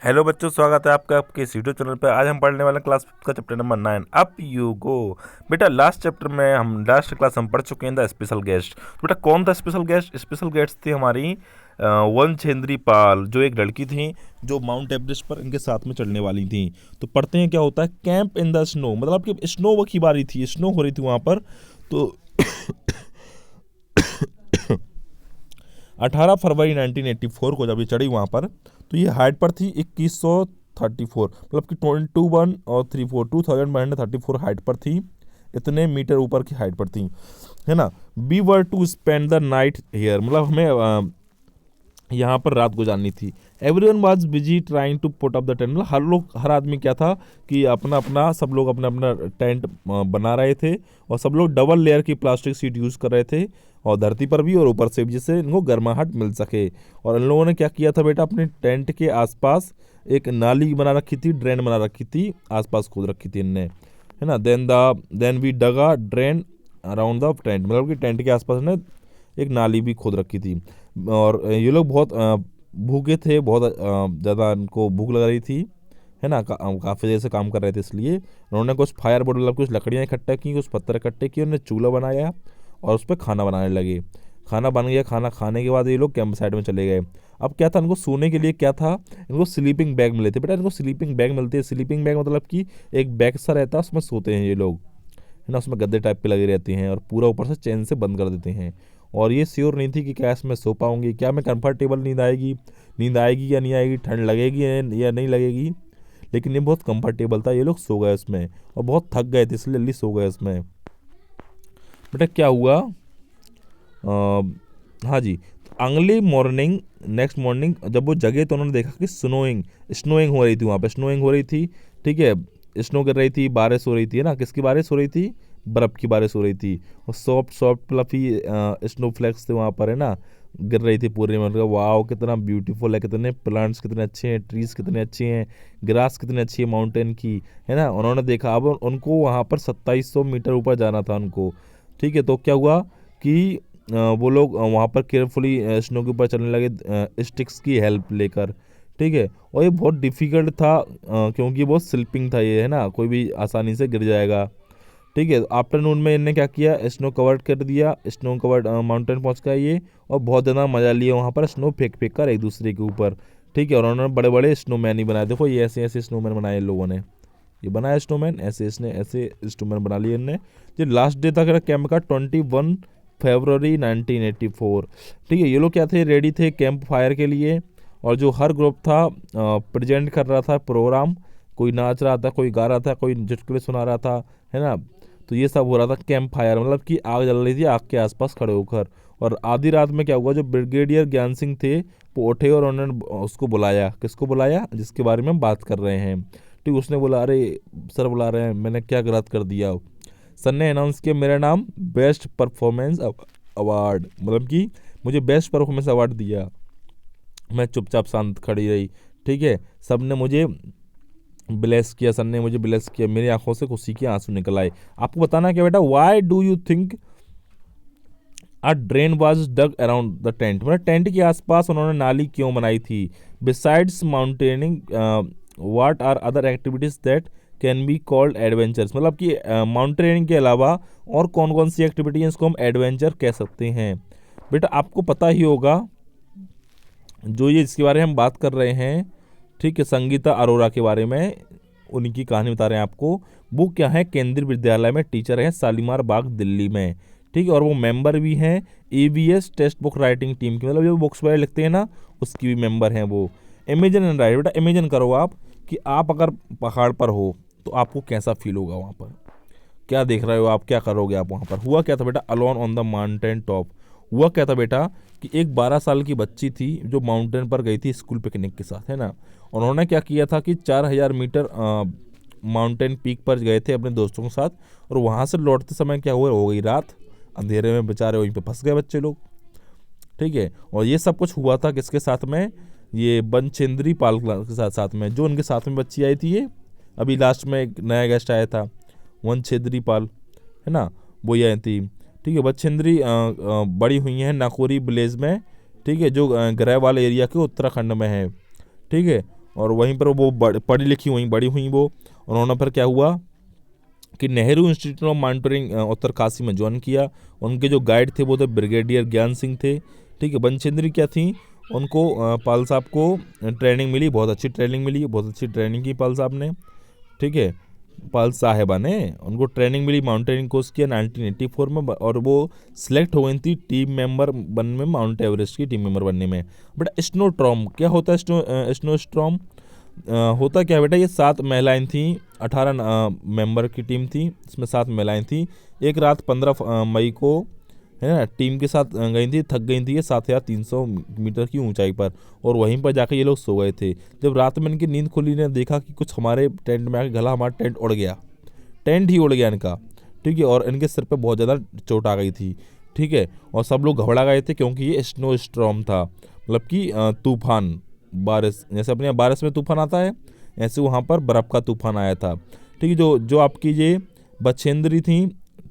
Hello बच्चों, स्वागत है आपका आपके इस यूट्यूब चैनल पर। आज हम पढ़ने वाले क्लास का chapter number 9 up you go. बेटा लास्ट चैप्टर में लास्ट क्लास हम पढ़ चुके हैं द स्पेशल गेस्ट। तो बेटा कौन था स्पेशल गेस्ट? स्पेशल गेस्ट थी हमारी वनचेंद्री पाल, जो एक लड़की थी जो माउंट एवरेस्ट पर इनके साथ में चढ़ने वाली थी। तो पढ़ते हैं क्या होता है। कैंप इन द स्नो, मतलब कि स्नो की बारी थी, स्नो हो रही थी वहाँ पर। तो 18 फरवरी 1984 को जब ये चढ़ी वहाँ पर, तो ये हाइट पर थी 2134, मतलब कि 21 और 34 2134 हाइट पर थी। इतने मीटर ऊपर की हाइट पर थी, है ना। We were to spend the night here, मतलब हमें यहाँ पर रात गुजारनी थी। Everyone was busy trying to put up the tent, मतलब हर आदमी क्या था कि अपना अपना सब लोग अपना अपना टेंट बना रहे थे, और सब लोग डबल लेयर की प्लास्टिक सीट यूज़ कर रहे थे, और धरती पर भी और ऊपर से भी, जिससे इनको गर्माहट मिल सके। और इन लोगों ने क्या किया था बेटा, अपने टेंट के आसपास एक नाली बना रखी थी, ड्रेन बना रखी थी, आसपास खोद रखी थी इनने, है ना। Then we dug a drain around the tent, मतलब कि टेंट के आसपास ने एक नाली भी खोद रखी थी। और ये लोग बहुत भूखे थे, बहुत ज़्यादा इनको भूख लग रही थी, है ना। काफ़ी देर से काम कर रहे थे, इसलिए उन्होंने कुछ फायर बोर्ड, मतलब कुछ लकड़ियाँ इकट्ठा की, कुछ पत्थर इकट्ठे किए, उन्होंने चूल्हा बनाया और उस पर खाना बनाने लगे। खाना बन गया, खाना खाने के बाद ये लोग कैंप साइड में चले गए। अब क्या था, इनको सोने के लिए क्या था, इनको स्लीपिंग बैग मिले थे। बेटा इनको स्लीपिंग बैग मिलते हैं। स्लीपिंग बैग मतलब कि एक बैग सा रहता है, उसमें सोते हैं ये लोग, है ना। उसमें गद्दे टाइप पे लगे रहते हैं और पूरा ऊपर से चैन से बंद कर देते हैं। और ये श्योर नहीं थी कि क्या इसमें सो पाऊंगी, क्या मैं कंफर्टेबल नींद आएगी या नहीं आएगी, ठंड लगेगी या नहीं लगेगी। लेकिन ये बहुत कंफर्टेबल था, ये लोग सो गए उसमें, और बहुत थक गए थे इसलिए जल्दी सो गए उसमें। बेटा क्या हुआ, हाँ जी, अगली मॉर्निंग, नेक्स्ट मॉर्निंग जब वो जगे तो उन्होंने देखा कि स्नोइंग हो रही थी वहाँ पे, स्नोइंग हो रही थी, ठीक है। स्नो गिर रही थी, बारिश हो रही थी, है ना। किसकी बारिश हो रही थी? बर्फ़ की बारिश हो रही थी। और soft soft fluffy snowflakes थे वहाँ पर, है ना, गिर रही थी पूरे में। वाह कितना ब्यूटीफुल है, कितने प्लांट्स कितने अच्छे हैं, ट्रीज कितने अच्छे हैं, ग्रास कितनी अच्छी है माउंटेन की, है ना। उन्होंने देखा, अब उनको वहाँ पर 2700 मीटर ऊपर जाना था उनको, ठीक है। तो क्या हुआ कि वो लोग वहाँ पर केयरफुली स्नो के ऊपर चलने लगे, स्टिक्स की हेल्प लेकर, ठीक है। और ये बहुत डिफ़िकल्ट था, क्योंकि बहुत स्लिपिंग था ये, है ना, कोई भी आसानी से गिर जाएगा, ठीक है। आफ्टरनून में इन्हें क्या किया, स्नो कवर्ड कर दिया, स्नो कवर्ड माउंटेन पहुँच गया ये, और बहुत ज़्यादा मज़ा लिया वहाँ पर स्नो फेंक फेंक कर एक दूसरे के ऊपर, ठीक है। और उन्होंने बड़े बड़े स्नोमैन ही बनाए। देखो ये ऐसे ऐसे स्नोमैन बनाए इन लोगों ने, ये बनाया स्नोमैन, ऐसे इसने ऐसे स्नोमैन बना लिए इनने। ये लास्ट डे था कैंप का 21 फरवरी 1984, ठीक है। ये लोग क्या थे, रेडी थे कैंप फायर के लिए। और जो हर ग्रुप था प्रेजेंट कर रहा था प्रोग्राम, कोई नाच रहा था, कोई गा रहा था, कोई चुटकुले सुना रहा था, है ना। तो ये सब हो रहा था कैंप फायर, मतलब कि आग जल रही थी आग के आसपास खड़े होकर। और आधी रात में क्या हुआ, जो ब्रिगेडियर ज्ञान सिंह थे वो उठे और उन्होंने उसको बुलाया। किसको बुलाया? जिसके बारे में हम बात कर रहे हैं, ठीक। उसने बोला, अरे सर बुला रहे हैं, मैंने क्या गलत कर दिया? सर ने अनाउंस किया, मेरा नाम बेस्ट परफॉर्मेंस अवार्ड, मतलब कि मुझे बेस्ट परफॉर्मेंस अवार्ड दिया। मैं चुपचाप शांत खड़ी रही, ठीक है। सब ने मुझे ब्लेस किया, सर ने मुझे ब्लेस किया, मेरी आंखों से खुशी के आंसू निकल आए। आपको बताना क्या बेटा, why do you think a drain was dug around the tent, मतलब टेंट के आसपास उन्होंने नाली क्यों बनाई थी? Besides mountaineering what are other activities that can be called adventures, मतलब कि माउंटेनिंग के अलावा और कौन कौन सी एक्टिविटी है इसको हम एडवेंचर कह सकते हैं? बेटा आपको पता ही होगा, जो ये इसके बारे में हम बात कर रहे हैं, ठीक है, संगीता अरोरा के बारे में, उनकी कहानी बता रहे हैं आपको। वो क्या है, केंद्रीय विद्यालय में टीचर है, शालीमार बाग दिल्ली में, ठीक है। और वो मेंबर भी हैं EVS text book writing team की, मतलब जो बुक्स वगैरह लिखते हैं ना, उसकी भी मेंबर हैं वो। इमेजिन एंड राइट, बेटा इमेजिन करो आप कि आप अगर पहाड़ पर हो तो आपको कैसा फील होगा वहाँ पर, क्या देख रहे हो आप, क्या करोगे आप वहाँ पर? हुआ क्या था बेटा, alone on the mountain top, हुआ क्या था बेटा कि एक 12 साल की बच्ची थी जो माउंटेन पर गई थी स्कूल पिकनिक के साथ, है ना। उन्होंने क्या किया था कि 4000 मीटर माउंटेन पीक पर गए थे अपने दोस्तों के साथ, और वहाँ से लौटते समय क्या हुआ, हो गई रात, अंधेरे में बेचारे वहीं पे फंस गए बच्चे लोग, ठीक है। और ये सब कुछ हुआ था किसके साथ में, ये बनचेंद्री पाल के साथ में, जो उनके साथ में बच्ची आई थी, ये अभी लास्ट में एक नया गेस्ट आया था वनचेंद्री पाल, है ना, वो ये थी, ठीक है। बछेंद्री बड़ी हुई हैं नाकोरी विलेज में, ठीक है, जो ग्रह वाले एरिया के उत्तराखंड में है, ठीक है। और वहीं पर वो पढ़ी लिखी हुई बड़ी हुई वो। उन्होंने फिर क्या हुआ कि Nehru institute of mountaineering Uttarkashi में ज्वाइन किया। उनके जो गाइड थे वो थे ब्रिगेडियर ज्ञान सिंह थे। ठीक है, बचेंद्री क्या थी, उनको पाल साहब को ट्रेनिंग मिली, बहुत अच्छी ट्रेनिंग मिली, बहुत अच्छी ट्रेनिंग की पाल साहब ने। ठीक है, पाल साहेबा ने उनको ट्रेनिंग मिली, माउंटेनियरिंग कोर्स किया 1984 में, और वो सिलेक्ट हो गई थी टीम मेंबर बनने में, माउंट एवरेस्ट की टीम मेंबर बनने में। बट स्नोस्टॉर्म क्या होता है, स्नोस्टॉर्म होता क्या है बेटा, ये 7 महिलाएं थी, 18 मेंबर की टीम थी, इसमें 7 महिलाएं थी। एक रात 15 मई को है ना टीम के साथ गई थी, थक गई थी ये 7300 मीटर की ऊंचाई पर, और वहीं पर जाकर ये लोग सो गए थे। जब रात में इनकी नींद खुली ने देखा कि कुछ हमारे टेंट में आके गला, हमारा टेंट उड़ गया, टेंट ही उड़ गया इनका। ठीक है, और इनके सिर पे बहुत ज़्यादा चोट आ गई थी। ठीक है, और सब लोग घबरा गए थे क्योंकि ये स्नो स्टॉर्म था, मतलब कि तूफान, बारिश, जैसे अपने यहाँ बारिश में तूफान आता है, ऐसे वहाँ पर बर्फ़ का तूफान आया था। ठीक है, जो आपकी ये बछेंद्री थी,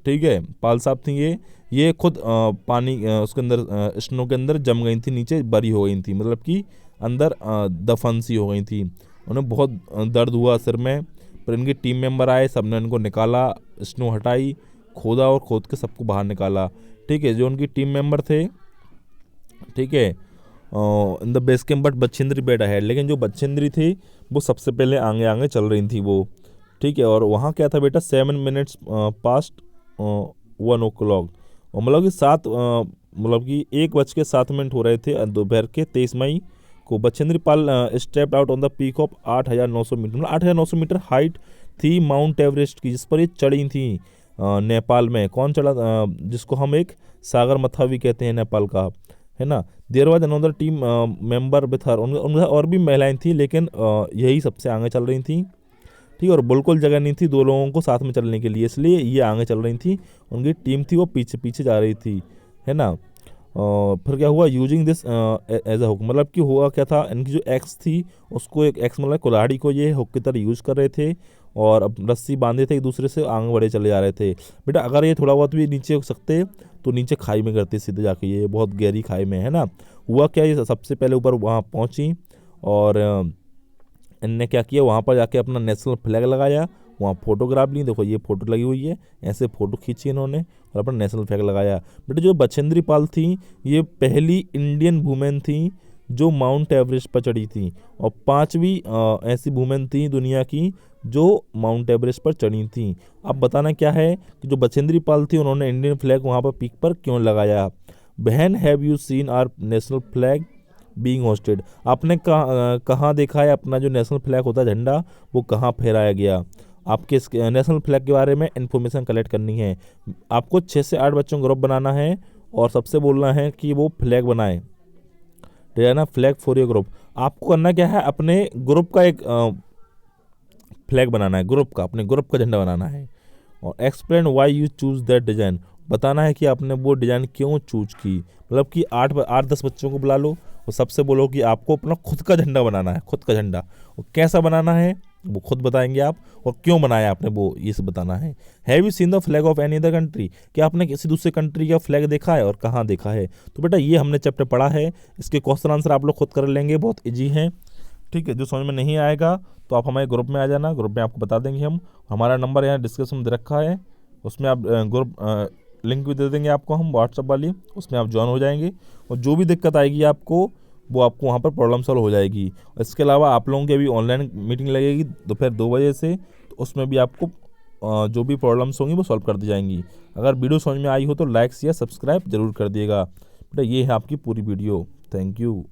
ठीक है, पाल साहब थी, ये खुद पानी उसके अंदर स्नो के अंदर जम गई थी, नीचे बरी हो गई थी, मतलब कि अंदर दफन सी हो गई थी। उन्हें बहुत दर्द हुआ सिर में, पर इनके टीम मेंबर आए, सबने इनको निकाला, स्नो हटाई, खोदा और खोद के सबको बाहर निकाला। ठीक है, जो उनकी टीम मेंबर थे, ठीक है, in the base camp, but Bachendri bed ahead, लेकिन जो बछेंद्री थी वो सबसे पहले आगे आगे चल रही थी वो। ठीक है, और वहाँ क्या था बेटा, 7 मिनट्स पास्ट 1 o'clock, और मतलब कि 1:07 हो रहे थे दोपहर के 23 मई को। Bachendri Pal stepped out on the peak of 8,900 meter, मतलब 8,900 मीटर हाइट थी माउंट एवरेस्ट की, जिस पर ये चढ़ी थी नेपाल में। कौन चढ़ा, जिसको हम एक सागर मथा भी कहते हैं नेपाल का, है ना। There was another team member with her, उनमें और भी महिलाएं थी, लेकिन यही सबसे आगे चल रही थी। ठीक है, और बिल्कुल जगह नहीं थी 2 लोगों को साथ में चलने के लिए, इसलिए ये आगे चल रही थी, उनकी टीम थी वो पीछे पीछे जा रही थी, है ना। फिर क्या हुआ, using this as a hook, मतलब कि हुआ क्या था, इनकी जो एक्स थी उसको, एक एक्स मतलब कुल्हाड़ी को ये हुक की तरह यूज़ कर रहे थे, और अब रस्सी बांधे थे एक दूसरे से, आगे बढ़े चले जा रहे थे। बेटा अगर ये थोड़ा बहुत भी नीचे हो सकते तो नीचे खाई में करते सीधे जाके, ये बहुत गहरी खाई में, है ना। हुआ क्या, ये सबसे पहले ऊपर वहाँ पहुँची, और इनने क्या किया, वहाँ पर जाके अपना नेशनल फ्लैग लगाया, वहाँ फोटोग्राफ ली, देखो ये फोटो लगी हुई है, ऐसे फ़ोटो खींची इन्होंने और अपना नेशनल फ्लैग लगाया। बेटा जो बछेंद्री पाल थी, ये पहली इंडियन वुमेन थी जो माउंट एवरेस्ट पर चढ़ी थी, और 5वीं ऐसी वुमेन थी दुनिया की जो माउंट एवरेस्ट पर चढ़ी थी। अब बताना क्या है कि जो बछेंद्री पाल थी, उन्होंने इंडियन फ्लैग वहाँ पर पीक पर क्यों लगाया। बहन, have you seen our national flag being hoisted, आपने कहाँ देखा है अपना जो नेशनल फ्लैग होता है, झंडा, वो कहाँ फहराया गया। आपके नेशनल फ्लैग के बारे में इन्फॉर्मेशन कलेक्ट करनी है। आपको 6 से 8 बच्चों का ग्रुप बनाना है, और सबसे बोलना है कि वो फ्लैग बनाए, ठीक है ना, फ्लैग फॉर योर ग्रुप। आपको करना क्या है, अपने ग्रुप का एक फ्लैग बनाना है, ग्रुप का, अपने ग्रुप का झंडा बनाना है। और explain why you choose that design, बताना है कि आपने वो डिज़ाइन क्यों चूज की। मतलब कि 8-10 बच्चों को बुला लो और सबसे बोलो कि आपको अपना खुद का झंडा बनाना है, खुद का झंडा, और कैसा बनाना है वो खुद बताएंगे आप, और क्यों बनाया आपने वो ये सब बताना है। Have you seen the flag of any other country, क्या आपने किसी दूसरे कंट्री का फ्लैग देखा है और कहाँ देखा है। तो बेटा ये हमने चैप्टर पढ़ा है, इसके क्वेश्चन आंसर आप लोग खुद कर लेंगे, बहुत ईजी हैं। ठीक है, जो समझ में नहीं आएगा तो आप हमारे ग्रुप में आ जाना, ग्रुप में आपको बता देंगे हम। हमारा नंबर यहाँ डिस्क्रिप्शन में दे रखा है, उसमें आप ग्रुप लिंक भी दे देंगे आपको हम, व्हाट्सअप वाली, उसमें आप ज्वाइन हो जाएंगे, और जो भी दिक्कत आएगी आपको वो आपको वहाँ पर प्रॉब्लम सॉल्व हो जाएगी। इसके अलावा आप लोगों की अभी ऑनलाइन मीटिंग लगेगी दोपहर 2 बजे से, तो उसमें भी आपको जो भी प्रॉब्लम्स होंगी वो सॉल्व कर दी जाएंगी। अगर वीडियो समझ में आई हो तो लाइक शेयर सब्सक्राइब जरूर कर दिएगा। बेटा ये है आपकी पूरी वीडियो। Thank you.